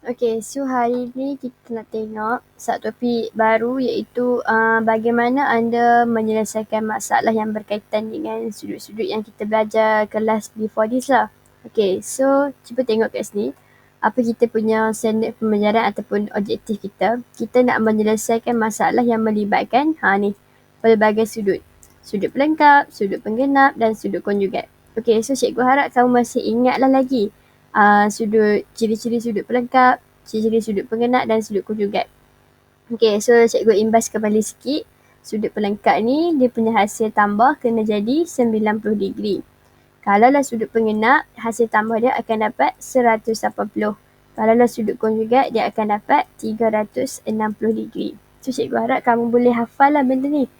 Okay, so hari ni kita nak tengok satu topik baru iaitu bagaimana anda menyelesaikan masalah yang berkaitan dengan sudut-sudut yang kita belajar kelas before this lah. Okay, so cuba tengok kat sini. Apa kita punya standard pembelajaran ataupun objektif kita. Kita nak menyelesaikan masalah yang melibatkan pelbagai sudut. Sudut pelengkap, sudut penggenap dan sudut konjugat. Okay, so cikgu harap kamu masih ingatlah lagi ciri-ciri sudut pelengkap, ciri-ciri sudut pengenap dan sudut konjugat. Okay, so cikgu imbas kembali sikit. Sudut pelengkap ni dia punya hasil tambah kena jadi 90 degree. Kalaulah sudut pengenap, hasil tambah dia akan dapat 180. Kalaulah sudut konjugat, dia akan dapat 360 degree. So cikgu harap kamu boleh hafal lah benda ni.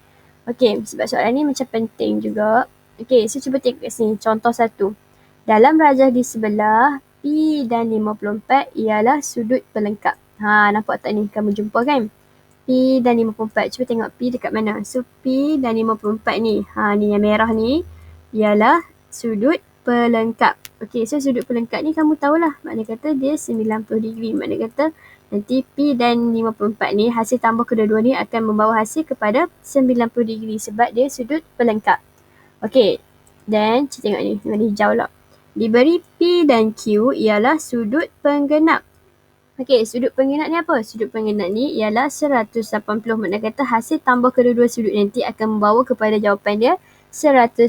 Okay, sebab soalan ni macam penting juga. Okay, so cuba tengok kat sini. Contoh 1. Dalam rajah di sebelah, P dan 54 ialah sudut pelengkap. Nampak tak ni? Kamu jumpa kan? P dan 54. Cuba tengok P dekat mana. So, P dan 54 ni. Ni yang merah ni ialah sudut pelengkap. Okay, so sudut pelengkap ni kamu tahulah. Makna kata dia 90 degree. Makna kata nanti P dan 54 ni, hasil tambah kedua-dua ni akan membawa hasil kepada 90 degree sebab dia sudut pelengkap. Okay, dan kita tengok ni. Warna hijau lah. Diberi P dan Q ialah sudut penggenap. Okey, sudut penggenap ni apa? Sudut penggenap ni ialah 180. Makna kata hasil tambah kedua-dua sudut nanti akan membawa kepada jawapan dia 180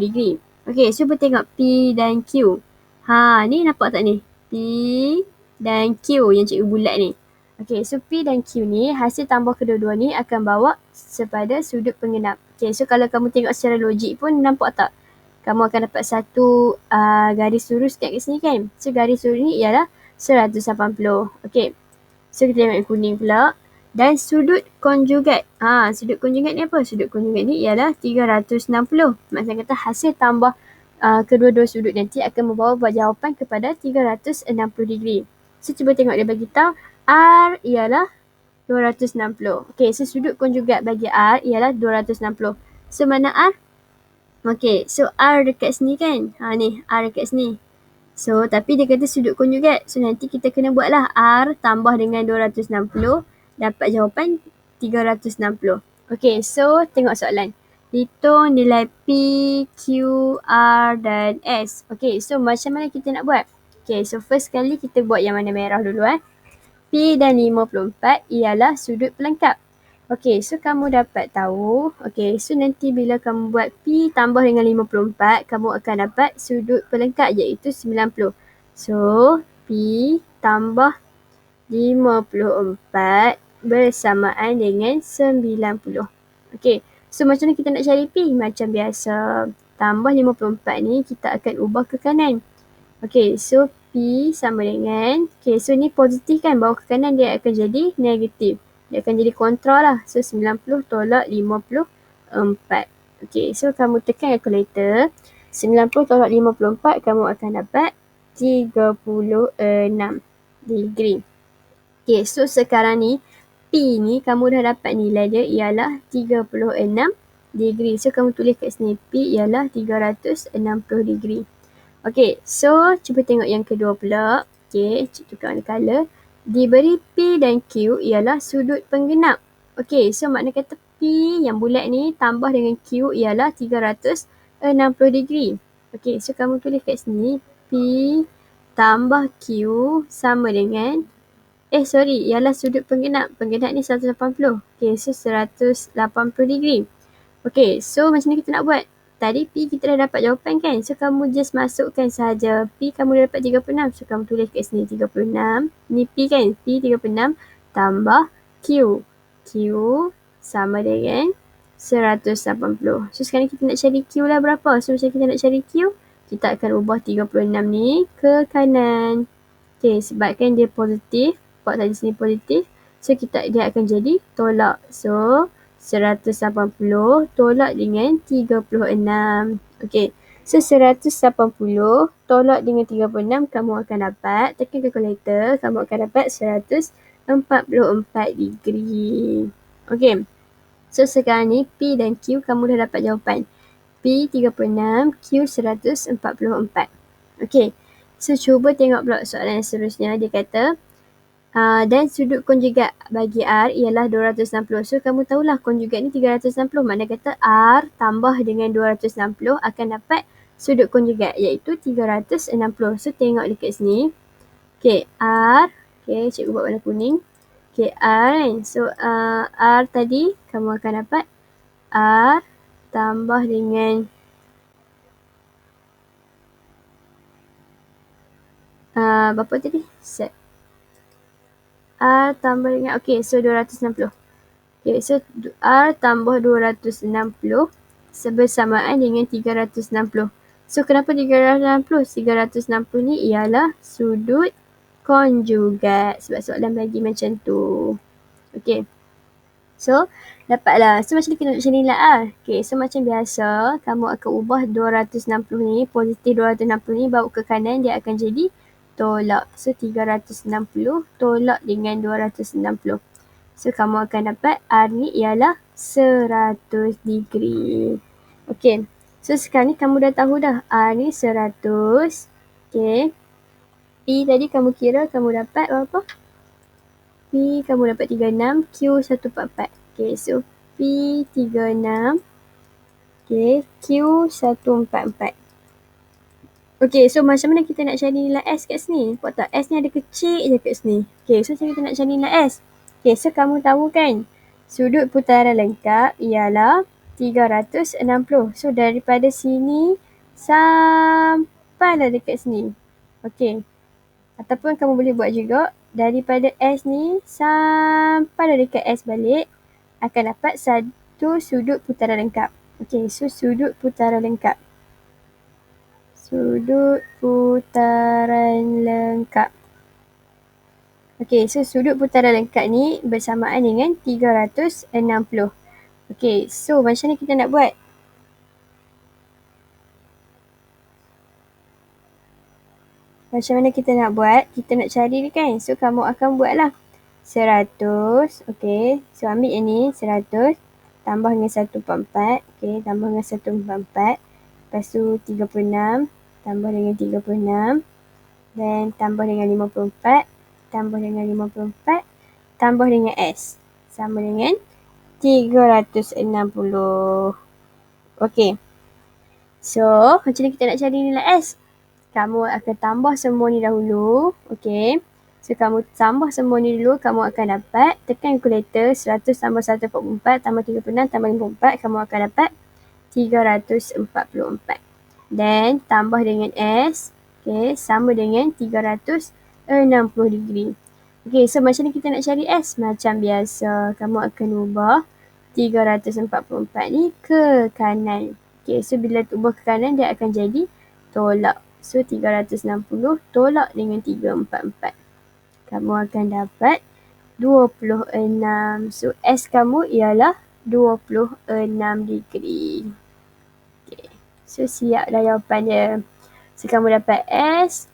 degree. Okey, cuba tengok P dan Q. Ni nampak tak ni? P dan Q yang cikgu bulat ni. Okey, so P dan Q ni hasil tambah kedua-dua ni akan bawa kepada sudut penggenap. Okey, so kalau kamu tengok secara logik pun nampak tak? Kamu akan dapat satu garis lurus kat sini kan. So garis lurus ni ialah 180. Okay. So kita tengok yang kuning pula. Dan sudut konjugat. Sudut konjugat ni apa? Sudut konjugat ni ialah 360. Maksudnya kata hasil tambah kedua-dua sudut nanti akan membawa jawapan kepada 360 degree. So cuba tengok dia bagi tahu R ialah 260. Okay, so sudut konjugat bagi R ialah 260. So mana R? Okay, so R dekat sini kan? Ni, R dekat sini. So, tapi dia kata sudut konjugat. So, nanti kita kena buatlah R tambah dengan 260. Dapat jawapan 360. Okay, so tengok soalan. Hitung nilai P, Q, R dan S. Okay, so macam mana kita nak buat? Okay, so first kali kita buat yang mana merah dulu. P dan 54 ialah sudut pelengkap. Okay, so kamu dapat tahu. Okay, so nanti bila kamu buat P tambah dengan 54, kamu akan dapat sudut pelengkap iaitu 90. So, P tambah 54 bersamaan dengan 90. Okay, so macam mana kita nak cari P? Macam biasa, tambah 54 ni kita akan ubah ke kanan. Okay, so P sama dengan, okay, so ni positif kan, bawa ke kanan dia akan jadi negatif. Dia akan jadi kontra lah. So 90 tolak 54. Okay, so kamu tekan calculator. 90 tolak 54 kamu akan dapat 36 degree. Okay, so sekarang ni P ni kamu dah dapat nilai dia ialah 36 degree. So kamu tulis kat sini P ialah 360 degree. Okay, so cuba tengok yang kedua pula. Okay, tukar warna color. Diberi P dan Q ialah sudut penggenap. Okay, so makna kata P yang bulat ni tambah dengan Q ialah 360 degree. Okay, so kamu tulis kat sini P tambah Q sama dengan ialah sudut penggenap. Penggenap ni 180. Okay, so 180 degree. Okay, so macam mana kita nak buat? Tadi P kita dah dapat jawapan kan? So, kamu just masukkan sahaja. P kamu dah dapat 36. So, kamu tulis kat sini 36. Ni P kan? P 36 tambah Q. Q sama dengan 180. So, sekarang kita nak cari Q lah berapa? So, macam kita nak cari Q, kita akan ubah 36 ni ke kanan. Okay, sebabkan dia positif. Buat tadi sini positif. So, dia akan jadi tolak. So, 180 tolak dengan 36. Okay. So, 180 tolak dengan 36 kamu akan dapat, tekan calculator, kamu akan dapat 144 degree. Okay. So, sekarang ni P dan Q kamu dah dapat jawapan. P 36, Q 144. Okay. So, cuba tengok pula soalan seterusnya. Dia kata, Dan sudut konjugat bagi R ialah 260. So, kamu tahulah konjugat ni 360. Maknanya kata R tambah dengan 260 akan dapat sudut konjugat iaitu 360. So, tengok dekat sini. Okay, R. Okay, cikgu buat warna kuning. Okay, R kan. So, R tadi kamu akan dapat R tambah dengan berapa tadi? Set. R tambah dengan, okay, so 260. Okay, so R tambah 260 sebersamaan dengan 360. So, kenapa 360? 360 ni ialah sudut konjugat. Sebab soalan bagi macam tu. Okay. So, dapatlah. So, macam ni kita nak cari nilai R. Okay, so macam biasa, kamu akan ubah 260 ni, positif 260 ni bawa ke kanan, dia akan jadi tolak. So, 360 tolak dengan 260. So, kamu akan dapat R ni ialah 100 degree. Okay. So, sekarang ni kamu dah tahu dah. R ni 100. Okay. P tadi kamu kira, kamu dapat berapa? P kamu dapat 36. Q 144. Okay. So, P 36. Okay. Q 144. Okay, so macam mana kita nak cari nilai S kat sini? Nampak tak? S ni ada kecil je kat sini. Okay, so macam kita nak cari nilai S? Okay, so kamu tahu kan? Sudut putaran lengkap ialah 360. So, daripada sini sampailah dekat sini. Okay. Ataupun kamu boleh buat juga. Daripada S ni sampailah dekat S balik. Akan dapat satu sudut putaran lengkap. Okay, so sudut putaran lengkap. Sudut putaran lengkap. Okey, so sudut putaran lengkap ni bersamaan dengan 360. Okey, so macam mana kita nak buat? Macam mana kita nak buat? Kita nak cari ni kan. So, kamu akan buatlah 100. Okey, so ambil yang ni 100. Tambah dengan 144. Okey, tambah dengan 144. Lepas tu 36. Tambah dengan 36. Dan tambah dengan 54. Tambah dengan 54. Tambah dengan S. Sama dengan 360. Okey. So, macam mana kita nak cari nilai S? Kamu akan tambah semua ni dahulu. Okey. So, kamu tambah semua ni dulu. Kamu akan dapat, tekan kalkulator, 100 tambah 144 tambah 36 tambah 54. Kamu akan dapat 344. Dan tambah dengan S. Okey, sama dengan 360 degree. Okey, so macam ni kita nak cari S? Macam biasa, kamu akan ubah 344 ni ke kanan. Okey, so bila ubah ke kanan, dia akan jadi tolak. So, 360 tolak dengan 344. Kamu akan dapat 26. So, S kamu ialah 26 degree. Okay. So, siap dah jawapan dia. So, kamu dapat S.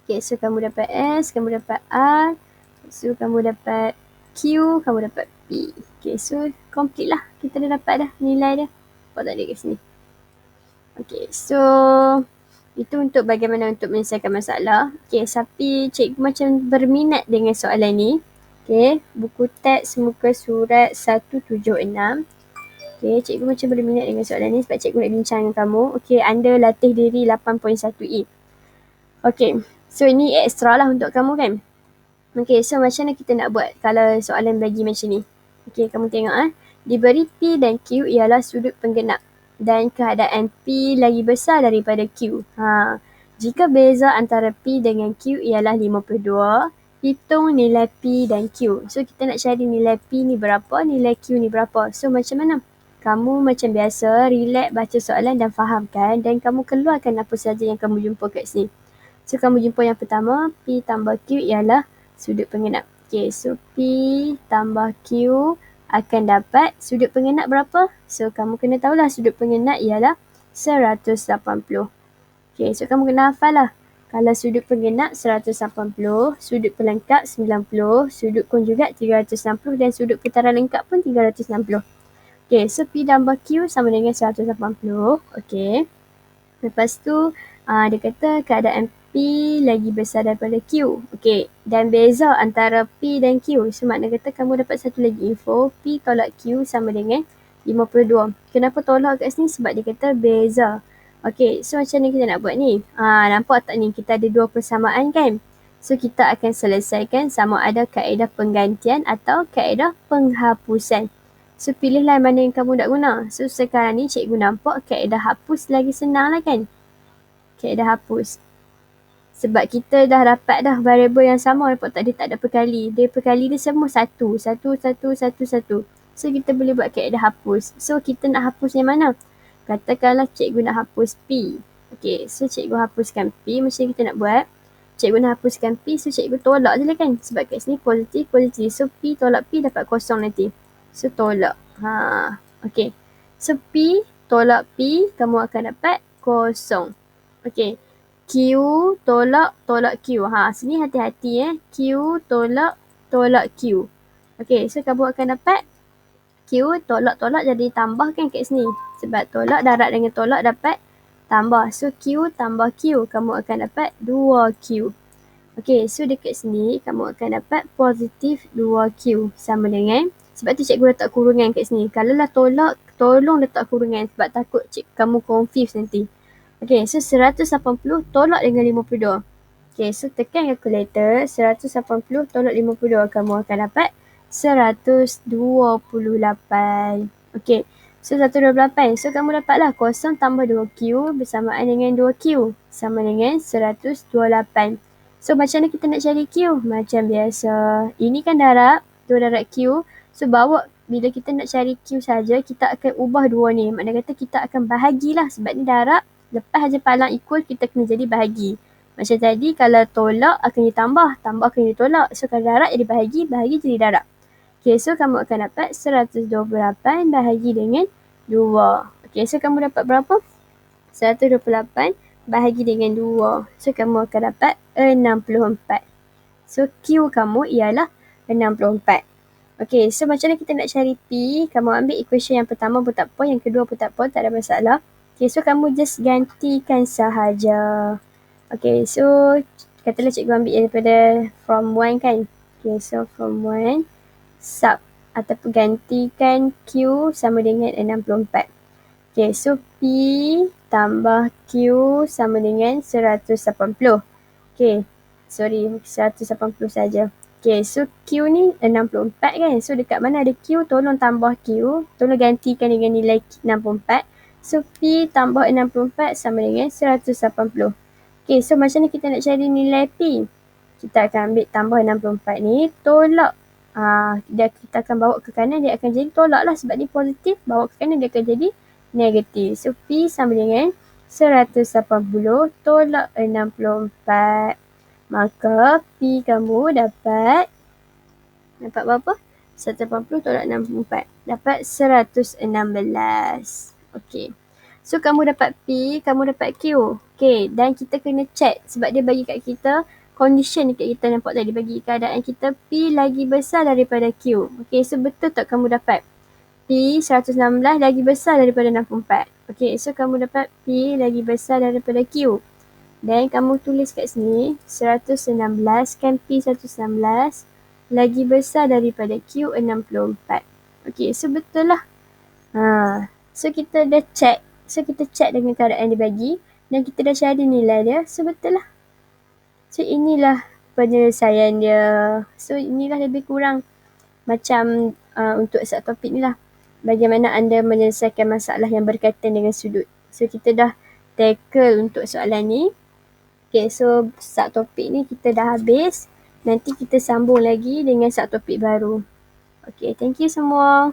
Okay, so kamu dapat S, kamu dapat R. So, kamu dapat Q, kamu dapat P. Okay, so complete lah. Kita dah dapat dah nilai dia. Nampak tak dia kat sini? Okay, so itu untuk bagaimana untuk menyelesaikan masalah. Okay, tapi cikgu macam berminat dengan soalan ni. Okay, buku teks muka surat 176. Okay, cikgu macam berminat dengan soalan ni sebab cikgu nak bincang dengan kamu. Okay, anda latih diri 8.1E. Okay, so ini extra lah untuk kamu kan. Okay, so macam mana kita nak buat kalau soalan bagi macam ni. Okay, kamu tengok diberi P dan Q ialah sudut penggenap. Dan keadaan P lagi besar daripada Q. Jika beza antara P dengan Q ialah 52, hitung nilai P dan Q. So, kita nak cari nilai P ni berapa, nilai Q ni berapa. So, macam mana? Kamu macam biasa, relax baca soalan dan fahamkan. Dan kamu keluarkan apa saja yang kamu jumpa kat sini. So, kamu jumpa yang pertama, P tambah Q ialah sudut penggenap. Okay, so P tambah Q akan dapat sudut penggenap berapa? So, kamu kena tahulah sudut penggenap ialah 180. Okay, so kamu kena hafal lah. Kalau sudut penggenap 180, sudut pelengkap 90, sudut konjugat 360 dan sudut putaran lengkap pun 360. Okay, so P tambah Q sama dengan 180. Okay. Lepas tu, dia kata keadaan P lagi besar daripada Q. Okey, dan beza antara P dan Q. So, makna kata kamu dapat satu lagi info. P tolak Q sama dengan 52. Kenapa tolak kat sini? Sebab dia kata beza. Okey, so macam ni kita nak buat ni. Nampak tak ni? Kita ada dua persamaan kan? So, kita akan selesaikan sama ada kaedah penggantian atau kaedah penghapusan. So, pilihlah mana yang kamu nak guna. So, sekarang ni cikgu nampak kaedah hapus lagi senang lah kan? Kaedah hapus. Sebab kita dah dapat dah variable yang sama. Nampak tak? Dia tak ada perkali. Dia perkali dia semua satu. Satu. So, kita boleh buat kaedah hapus. So, kita nak hapus yang mana? Katakanlah cikgu nak hapus P. Okay, so cikgu hapuskan P. Macam kita nak buat. Cikgu nak hapuskan P. So, cikgu tolak je lah kan? Sebab kat sini positif. So, P tolak P dapat kosong nanti. So, tolak. Okay. So, P tolak P, kamu akan dapat kosong. Okay. Q tolak Q. Sini hati-hati Q tolak Q. Okay. So, kamu akan dapat Q tolak jadi tambah kan kat sini. Sebab tolak darab dengan tolak dapat tambah. So, Q tambah Q. Kamu akan dapat 2Q. Okay, so dekat sini kamu akan dapat positif 2Q sama dengan, sebab tu cikgu letak kurungan kat sini. Kalau lah tolak, tolong letak kurungan sebab takut kamu confuse nanti. Okay, so 180 tolak dengan 52. Okay, so tekan kalkulator, 180 tolak 52. Kamu akan dapat 128. Okay, so 128. So kamu dapatlah kosong tambah 2Q bersamaan dengan 2Q sama dengan 128. So, macam mana kita nak cari Q? Macam biasa. Ini kan darab. 2 darab Q. So, bila kita nak cari Q saja, kita akan ubah dua ni. Maknanya kata kita akan bahagilah. Sebab ni darab. Lepas je palang equal, kita kena jadi bahagi. Macam tadi, kalau tolak akan ditambah. Tambah akan ditolak. So, kalau darab jadi bahagi jadi darab. Okay, so kamu akan dapat 128 bahagi dengan 2. Okay, so kamu dapat berapa? 128 bahagi dengan 2. So, kamu akan dapat 64. So, Q kamu ialah 64. Okay, so macam mana kita nak cari P? Kamu ambil equation yang pertama pun tak apa, yang kedua pun tak apa, tak ada masalah. Okay, so kamu just gantikan sahaja. Okay, so katalah cikgu ambil daripada from 1 kan. Okay, so from 1 sub ataupun gantikan Q sama dengan 64. Okay, so P tambah Q sama dengan 180. Okay, sorry, 180 saja. Okay, so Q ni 64 kan. So, dekat mana ada Q, tolong tambah Q. Tolong gantikan dengan nilai 64. So, P tambah 64 sama dengan 180. Okay, so macam ni kita nak cari nilai P? Kita akan ambil tambah 64 ni, tolak. Kita akan bawa ke kanan, dia akan jadi tolak lah. Sebab ni positif, bawa ke kanan dia akan jadi negatif. So, P sama dengan 180 tolak 64. Maka, P kamu dapat berapa? 180 tolak 64. Dapat 116. Okay. So, kamu dapat P, kamu dapat Q. Okay, dan kita kena check sebab dia bagi kat kita condition dekat kita, nampak tadi bagi keadaan kita P lagi besar daripada Q. Okay, so betul tak kamu dapat P 116 lagi besar daripada 64. Okay, so kamu dapat P lagi besar daripada Q. Dan kamu tulis kat sini 116 kan P 116 lagi besar daripada Q 64. Okay, so betul lah. So kita dah check. So kita check dengan keadaan dia bagi dan kita dah cari nilai dia. So betul lah. So inilah penyelesaian dia. So inilah lebih kurang macam untuk subtopik ni lah. Bagaimana anda menyelesaikan masalah yang berkaitan dengan sudut. So kita dah tackle untuk soalan ni. Okay, so subtopik ni kita dah habis. Nanti kita sambung lagi dengan subtopik baru. Okay, thank you semua.